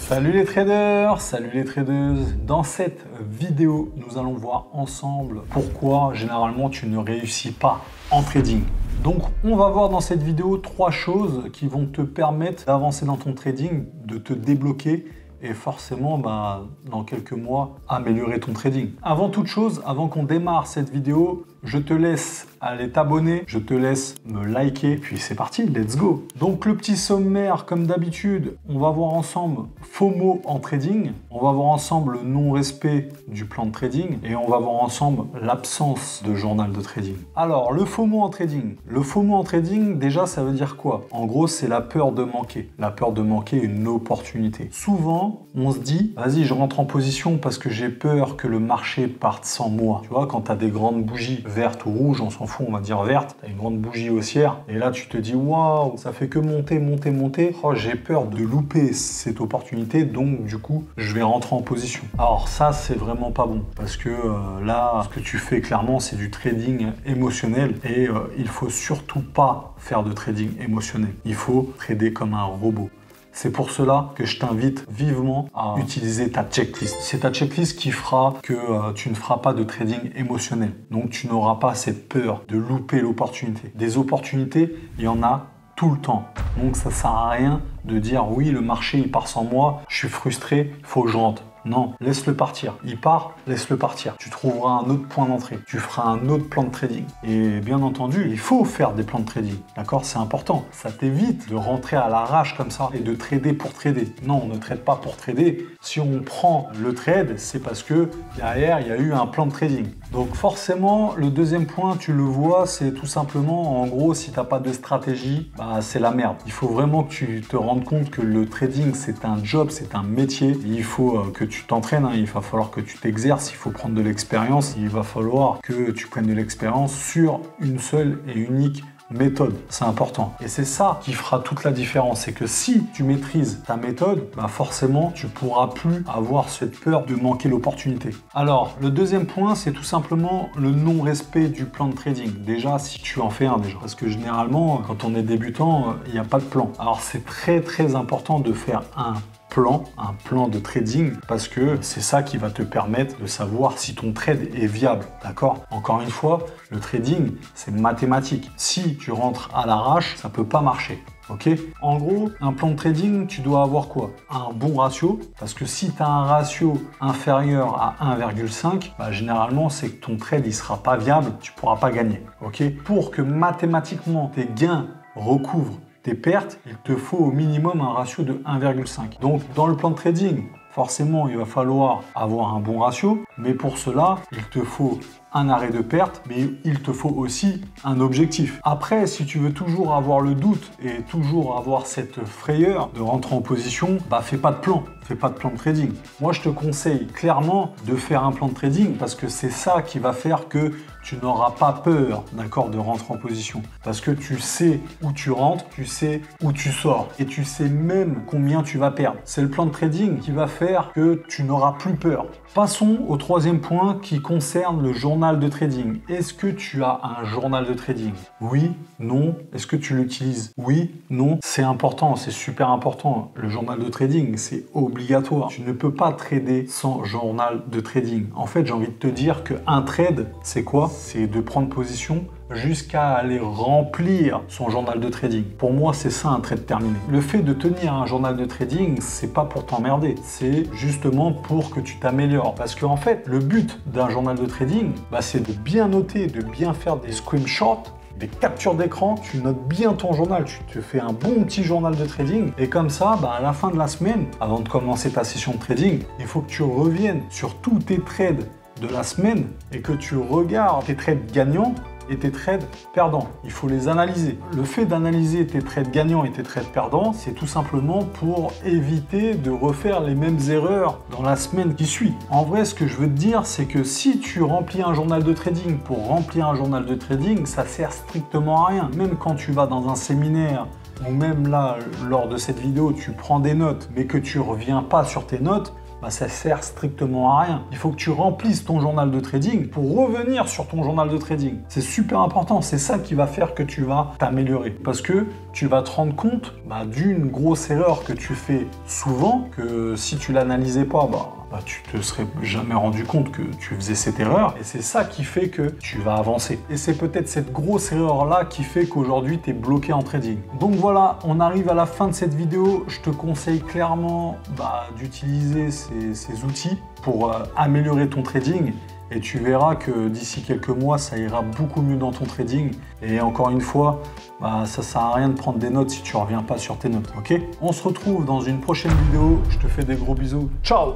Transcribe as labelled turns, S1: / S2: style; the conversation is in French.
S1: Salut les traders, salut les tradeuses. Dans cette vidéo, nous allons voir ensemble pourquoi généralement tu ne réussis pas en trading. Donc on va voir dans cette vidéo 3 choses qui vont te permettre d'avancer dans ton trading, de te débloquer et forcément dans quelques mois améliorer ton trading. Avant toute chose, avant qu'on démarre cette vidéo, je te laisse aller t'abonner, je te laisse me liker, puis c'est parti, let's go. Donc le petit sommaire, comme d'habitude, on va voir ensemble FOMO en trading, on va voir ensemble le non-respect du plan de trading et on va voir ensemble l'absence de journal de trading. Alors le FOMO en trading. Le FOMO en trading, déjà ça veut dire quoi? En gros, c'est la peur de manquer une opportunité. Souvent, on se dit, vas-y, je rentre en position parce que j'ai peur que le marché parte sans moi. Tu vois, quand tu as des grandes bougies verte ou rouge, on s'en fout, on va dire verte, tu as une grande bougie haussière, et là tu te dis waouh, ça fait que monter, oh, j'ai peur de louper cette opportunité, donc du coup je vais rentrer en position. Alors ça c'est vraiment pas bon, parce que là ce que tu fais clairement c'est du trading émotionnel, et il faut surtout pas faire de trading émotionnel, il faut trader comme un robot. C'est pour cela que je t'invite vivement à utiliser ta checklist. C'est ta checklist qui fera que tu ne feras pas de trading émotionnel. Donc tu n'auras pas cette peur de louper l'opportunité. Des opportunités, il y en a tout le temps. Donc ça sert à rien de dire oui, le marché il part sans moi, je suis frustré, il faut que je rentre. Non, laisse-le partir. Il part, laisse-le partir. Tu trouveras un autre point d'entrée. Tu feras un autre plan de trading. Et bien entendu, il faut faire des plans de trading. D'accord? C'est important. Ça t'évite de rentrer à l'arrache comme ça et de trader pour trader. Non, on ne trade pas pour trader. Si on prend le trade, c'est parce que derrière, il y a eu un plan de trading. Donc forcément, le deuxième point, tu le vois, c'est tout simplement, en gros, si tu n'as pas de stratégie, c'est la merde. Il faut vraiment que tu te rendes compte que le trading, c'est un job, c'est un métier. Il faut que tu t'entraînes, il va falloir que tu t'exerces, il faut prendre de l'expérience, il va falloir que tu prennes de l'expérience sur une seule et unique méthode. C'est important. Et c'est ça qui fera toute la différence. C'est que si tu maîtrises ta méthode, forcément, tu pourras plus avoir cette peur de manquer l'opportunité. Alors, le deuxième point, c'est tout simplement le non-respect du plan de trading. Déjà, si tu en fais un déjà. Parce que généralement, quand on est débutant, il n'y a pas de plan. Alors, c'est très important de faire un plan de trading, parce que c'est ça qui va te permettre de savoir si ton trade est viable, d'accord? Encore une fois, le trading, c'est mathématique. Si tu rentres à l'arrache, ça peut pas marcher. Ok? En gros, un plan de trading, tu dois avoir quoi? Un bon ratio, parce que si tu as un ratio inférieur à 1,5, généralement, c'est que ton trade, il sera pas viable, tu pourras pas gagner. Ok? Pour que mathématiquement, tes gains recouvrent tes pertes, il te faut au minimum un ratio de 1,5. Donc, dans le plan de trading, forcément, il va falloir avoir un bon ratio, mais pour cela, il te faut un arrêt de perte, mais il te faut aussi un objectif. Après, si tu veux toujours avoir le doute et toujours avoir cette frayeur de rentrer en position, fais pas de plan. Fais pas de plan de trading. Moi, je te conseille clairement de faire un plan de trading parce que c'est ça qui va faire que tu n'auras pas peur, d'accord, de rentrer en position. Parce que tu sais où tu rentres, tu sais où tu sors et tu sais même combien tu vas perdre. C'est le plan de trading qui va faire que tu n'auras plus peur. Passons au troisième point qui concerne le journal de trading. Est-ce que tu as un journal de trading? Oui, non. Est-ce que tu l'utilises? Oui, non. C'est important, c'est super important. Le journal de trading, c'est obligatoire. Tu ne peux pas trader sans journal de trading. En fait, j'ai envie de te dire qu'un trade, c'est quoi? C'est de prendre position jusqu'à aller remplir son journal de trading. Pour moi, c'est ça un trade terminé. Le fait de tenir un journal de trading, c'est pas pour t'emmerder, c'est justement pour que tu t'améliores. Parce qu'en fait, le but d'un journal de trading, c'est de bien noter, de bien faire des screenshots, des captures d'écran, tu notes bien ton journal, tu te fais un bon petit journal de trading et comme ça, à la fin de la semaine, avant de commencer ta session de trading, il faut que tu reviennes sur tous tes trades de la semaine et que tu regardes tes trades gagnants et tes trades perdants. Il faut les analyser. Le fait d'analyser tes trades gagnants et tes trades perdants, c'est tout simplement pour éviter de refaire les mêmes erreurs dans la semaine qui suit. En vrai, ce que je veux te dire, c'est que si tu remplis un journal de trading pour remplir un journal de trading, ça sert strictement à rien. Même quand tu vas dans un séminaire ou même là, lors de cette vidéo, tu prends des notes, mais que tu reviens pas sur tes notes, ça sert strictement à rien. Il faut que tu remplisses ton journal de trading pour revenir sur ton journal de trading. C'est super important, c'est ça qui va faire que tu vas t'améliorer. Parce que tu vas te rendre compte d'une grosse erreur que tu fais souvent, que si tu l'analysais pas, tu te serais jamais rendu compte que tu faisais cette erreur. Et c'est ça qui fait que tu vas avancer. Et c'est peut-être cette grosse erreur-là qui fait qu'aujourd'hui, tu es bloqué en trading. Donc voilà, on arrive à la fin de cette vidéo. Je te conseille clairement d'utiliser ces outils pour améliorer ton trading. Et tu verras que d'ici quelques mois, ça ira beaucoup mieux dans ton trading. Et encore une fois, ça sert à rien de prendre des notes si tu ne reviens pas sur tes notes, ok? On se retrouve dans une prochaine vidéo. Je te fais des gros bisous. Ciao!